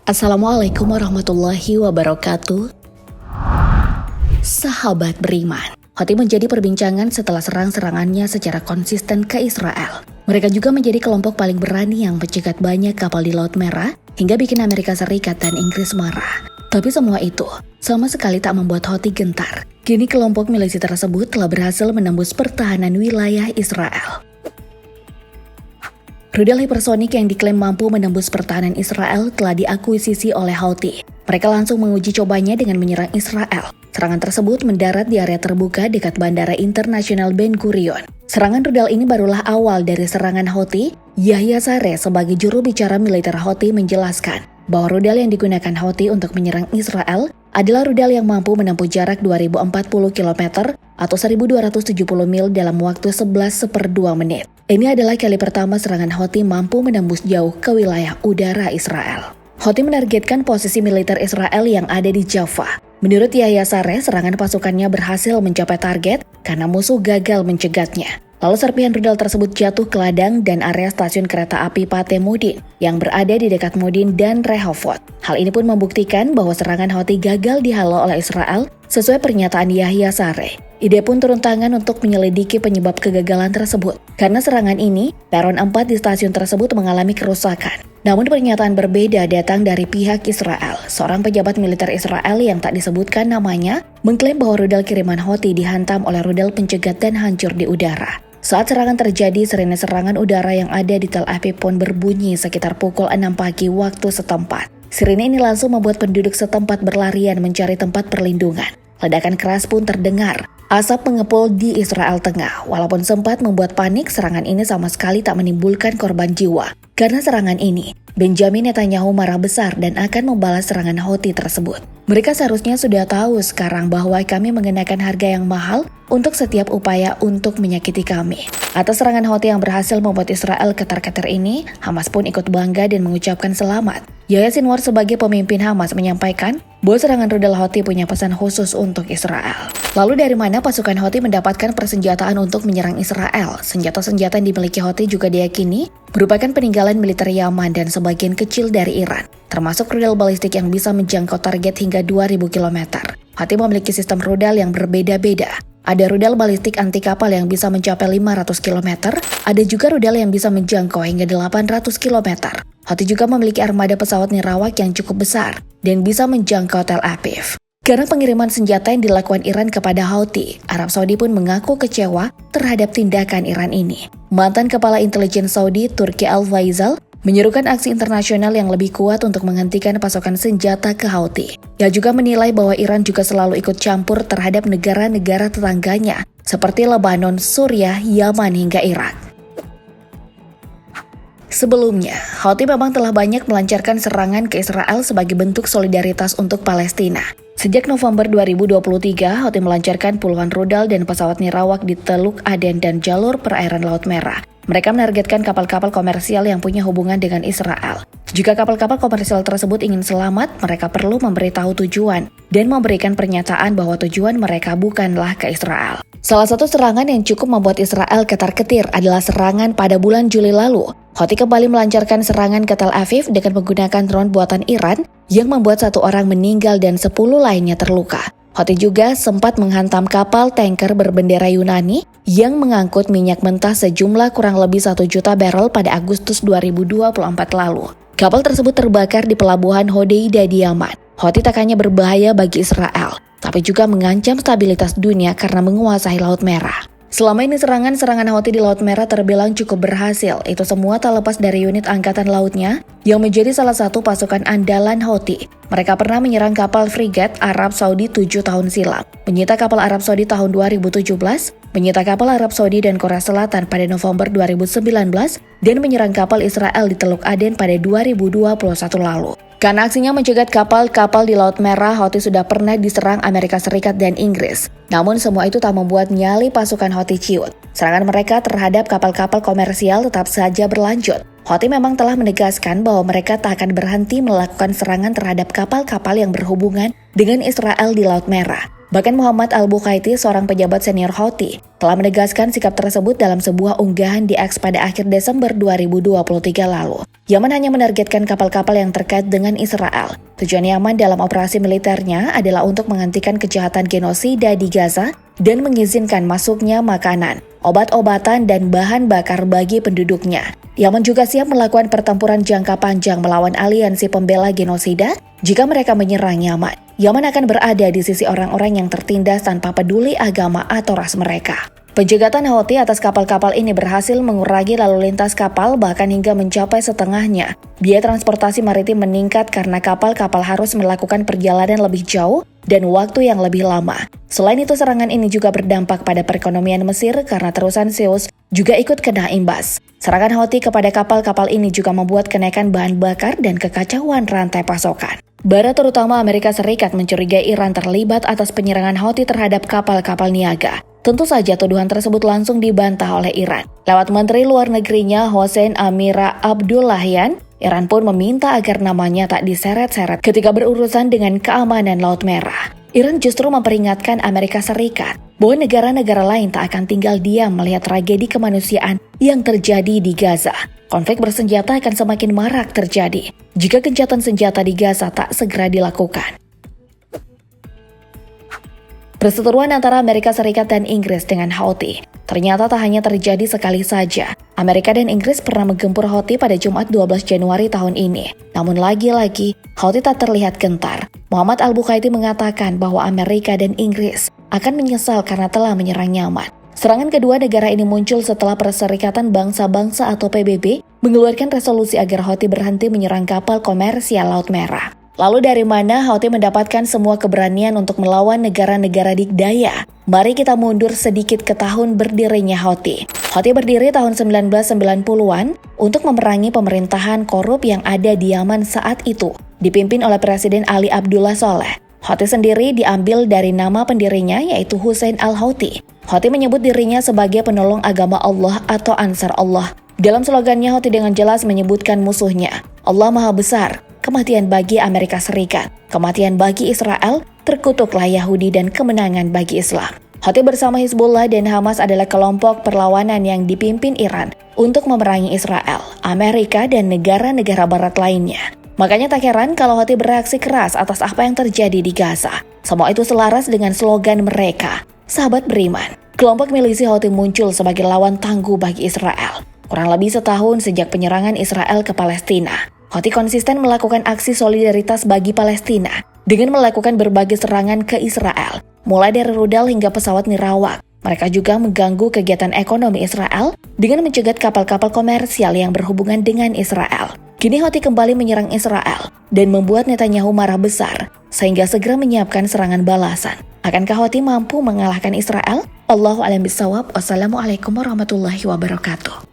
Assalamualaikum warahmatullahi wabarakatuh. Sahabat beriman, Houthi menjadi perbincangan setelah serang-serangannya secara konsisten ke Israel. Mereka juga menjadi kelompok paling berani yang mencegat banyak kapal di Laut Merah hingga bikin Amerika Serikat dan Inggris marah. Tapi semua itu sama sekali tak membuat Houthi gentar. Kini kelompok milisi tersebut telah berhasil menembus pertahanan wilayah Israel. Rudal hipersonik yang diklaim mampu menembus pertahanan Israel telah diakuisisi oleh Houthi. Mereka langsung menguji cobanya dengan menyerang Israel. Serangan tersebut mendarat di area terbuka dekat Bandara Internasional Ben Gurion. Serangan rudal ini barulah awal dari serangan Houthi. Yahya Saree sebagai juru bicara militer Houthi menjelaskan bahwa rudal yang digunakan Houthi untuk menyerang Israel adalah rudal yang mampu menempuh jarak 2040 km atau 1270 mil dalam waktu 11/2 menit. Ini adalah kali pertama serangan Houthi mampu menembus jauh ke wilayah udara Israel. Houthi menargetkan posisi militer Israel yang ada di Jaffa. Menurut Yahya Saree, serangan pasukannya berhasil mencapai target karena musuh gagal mencegatnya. Lalu serpihan rudal tersebut jatuh ke ladang dan area stasiun kereta api Pate Mudin yang berada di dekat Mudin dan Rehovot. Hal ini pun membuktikan bahwa serangan Houthi gagal dihalau oleh Israel sesuai pernyataan Yahya Saree. Ide pun turun tangan untuk menyelidiki penyebab kegagalan tersebut. Karena serangan ini, peron 4 di stasiun tersebut mengalami kerusakan. Namun pernyataan berbeda datang dari pihak Israel. Seorang pejabat militer Israel yang tak disebutkan namanya mengklaim bahwa rudal kiriman Houthi dihantam oleh rudal pencegat dan hancur di udara. Saat serangan terjadi, sirene serangan udara yang ada di Tel Aviv pun berbunyi sekitar pukul 6 pagi waktu setempat. Sirene ini langsung membuat penduduk setempat berlarian mencari tempat perlindungan. Ledakan keras pun terdengar. Asap mengepul di Israel Tengah. Walaupun sempat membuat panik, serangan ini sama sekali tak menimbulkan korban jiwa. Karena serangan ini, Benjamin Netanyahu marah besar dan akan membalas serangan Houthi tersebut. Mereka seharusnya sudah tahu sekarang bahwa kami mengenakan harga yang mahal untuk setiap upaya untuk menyakiti kami. Atas serangan Houthi yang berhasil membuat Israel ketar-ketir ini, Hamas pun ikut bangga dan mengucapkan selamat. Yahya Sinwar sebagai pemimpin Hamas menyampaikan bahwa serangan rudal Houthi punya pesan khusus untuk Israel. Lalu dari mana pasukan Houthi mendapatkan persenjataan untuk menyerang Israel? Senjata-senjata yang dimiliki Houthi juga diyakini merupakan peninggalan militer Yaman dan sebagian kecil dari Iran, termasuk rudal balistik yang bisa menjangkau target hingga 2000 km. Houthi memiliki sistem rudal yang berbeda-beda. Ada rudal balistik anti kapal yang bisa mencapai 500 km, ada juga rudal yang bisa menjangkau hingga 800 km. Houthi juga memiliki armada pesawat nirawak yang cukup besar dan bisa menjangkau Tel Aviv. Karena pengiriman senjata yang dilakukan Iran kepada Houthi, Arab Saudi pun mengaku kecewa terhadap tindakan Iran ini. Mantan Kepala Intelijen Saudi, Turki Al-Faisal, menyerukan aksi internasional yang lebih kuat untuk menghentikan pasokan senjata ke Houthi. Ia juga menilai bahwa Iran juga selalu ikut campur terhadap negara-negara tetangganya, seperti Lebanon, Suriah, Yaman, hingga Irak. Sebelumnya, Houthi memang telah banyak melancarkan serangan ke Israel sebagai bentuk solidaritas untuk Palestina. Sejak November 2023, Houthi melancarkan puluhan rudal dan pesawat nirawak di Teluk Aden dan jalur perairan Laut Merah. Mereka menargetkan kapal-kapal komersial yang punya hubungan dengan Israel. Jika kapal-kapal komersial tersebut ingin selamat, mereka perlu memberitahu tujuan dan memberikan pernyataan bahwa tujuan mereka bukanlah ke Israel. Salah satu serangan yang cukup membuat Israel ketar-ketir adalah serangan pada bulan Juli lalu. Houthi kembali melancarkan serangan ke Tel Aviv dengan menggunakan drone buatan Iran yang membuat 1 orang meninggal dan 10 lainnya terluka. Houthi juga sempat menghantam kapal tanker berbendera Yunani yang mengangkut minyak mentah sejumlah kurang lebih 1 juta barel pada Agustus 2024 lalu. Kapal tersebut terbakar di pelabuhan Hodeida di Yaman. Houthi tak hanya berbahaya bagi Israel, tapi juga mengancam stabilitas dunia karena menguasai Laut Merah. Selama ini serangan-serangan Houthi di Laut Merah terbilang cukup berhasil. Itu semua tak lepas dari unit angkatan lautnya yang menjadi salah satu pasukan andalan Houthi. Mereka pernah menyerang kapal frigat Arab Saudi 7 tahun silam, menyita kapal Arab Saudi tahun 2017, menyita kapal Arab Saudi dan Korea Selatan pada November 2019, dan menyerang kapal Israel di Teluk Aden pada 2021 lalu. Karena aksinya mencegat kapal-kapal di Laut Merah, Houthi sudah pernah diserang Amerika Serikat dan Inggris. Namun semua itu tak membuat nyali pasukan Houthi ciut. Serangan mereka terhadap kapal-kapal komersial tetap saja berlanjut. Houthi memang telah menegaskan bahwa mereka tak akan berhenti melakukan serangan terhadap kapal-kapal yang berhubungan dengan Israel di Laut Merah. Bahkan Muhammad Al-Bukhaiti, seorang pejabat senior Houthi, telah menegaskan sikap tersebut dalam sebuah unggahan di X pada akhir Desember 2023 lalu. Yaman hanya menargetkan kapal-kapal yang terkait dengan Israel. Tujuan Yaman dalam operasi militernya adalah untuk menghentikan kejahatan genosida di Gaza dan mengizinkan masuknya makanan, obat-obatan, dan bahan bakar bagi penduduknya. Yaman juga siap melakukan pertempuran jangka panjang melawan aliansi pembela genosida jika mereka menyerang Yaman. Yaman akan berada di sisi orang-orang yang tertindas tanpa peduli agama atau ras mereka. Penjagatan Houthi atas kapal-kapal ini berhasil mengurangi lalu lintas kapal bahkan hingga mencapai setengahnya. Biaya transportasi maritim meningkat karena kapal-kapal harus melakukan perjalanan lebih jauh dan waktu yang lebih lama. Selain itu, serangan ini juga berdampak pada perekonomian Mesir karena terusan Suez juga ikut kena imbas. Serangan Houthi kepada kapal-kapal ini juga membuat kenaikan bahan bakar dan kekacauan rantai pasokan. Barat, terutama Amerika Serikat, mencurigai Iran terlibat atas penyerangan Houthi terhadap kapal-kapal niaga. Tentu saja tuduhan tersebut langsung dibantah oleh Iran. Lewat Menteri Luar Negerinya Hossein Amir Abdullahian, Iran pun meminta agar namanya tak diseret-seret ketika berurusan dengan keamanan Laut Merah. Iran justru memperingatkan Amerika Serikat bahwa negara-negara lain tak akan tinggal diam melihat tragedi kemanusiaan yang terjadi di Gaza. Konflik bersenjata akan semakin marak terjadi jika gencatan senjata di Gaza tak segera dilakukan. Perseteruan antara Amerika Serikat dan Inggris dengan Houthi ternyata tak hanya terjadi sekali saja. Amerika dan Inggris pernah menggempur Houthi pada Jumat 12 Januari tahun ini. Namun lagi-lagi, Houthi tak terlihat gentar. Muhammad Al-Bukhaiti mengatakan bahwa Amerika dan Inggris akan menyesal karena telah menyerang Yaman. Serangan kedua negara ini muncul setelah Perserikatan Bangsa-Bangsa atau PBB mengeluarkan resolusi agar Houthi berhenti menyerang kapal komersial Laut Merah. Lalu dari mana Houthi mendapatkan semua keberanian untuk melawan negara-negara dikdaya? Mari kita mundur sedikit ke tahun berdirinya Houthi. Houthi berdiri tahun 1990-an untuk memerangi pemerintahan korup yang ada di Yaman saat itu, dipimpin oleh Presiden Ali Abdullah Saleh. Houthi sendiri diambil dari nama pendirinya yaitu Hussein al-Houthi. Houthi menyebut dirinya sebagai penolong agama Allah atau Ansar Allah. Dalam slogannya, Houthi dengan jelas menyebutkan musuhnya, Allah Maha Besar, kematian bagi Amerika Serikat, kematian bagi Israel, terkutuklah Yahudi dan kemenangan bagi Islam. Houthi bersama Hizbullah dan Hamas adalah kelompok perlawanan yang dipimpin Iran untuk memerangi Israel, Amerika, dan negara-negara barat lainnya. Makanya tak heran kalau Houthi bereaksi keras atas apa yang terjadi di Gaza. Semua itu selaras dengan slogan mereka, sahabat beriman. Kelompok milisi Houthi muncul sebagai lawan tangguh bagi Israel. Kurang lebih setahun sejak penyerangan Israel ke Palestina, Houthi konsisten melakukan aksi solidaritas bagi Palestina dengan melakukan berbagai serangan ke Israel, mulai dari rudal hingga pesawat nirawak. Mereka juga mengganggu kegiatan ekonomi Israel dengan mencegat kapal-kapal komersial yang berhubungan dengan Israel. Kini Houthi kembali menyerang Israel dan membuat Netanyahu marah besar sehingga segera menyiapkan serangan balasan. Akankah Houthi mampu mengalahkan Israel? Allahu a'lam bishawab. Wassalamualaikum warahmatullahi wabarakatuh.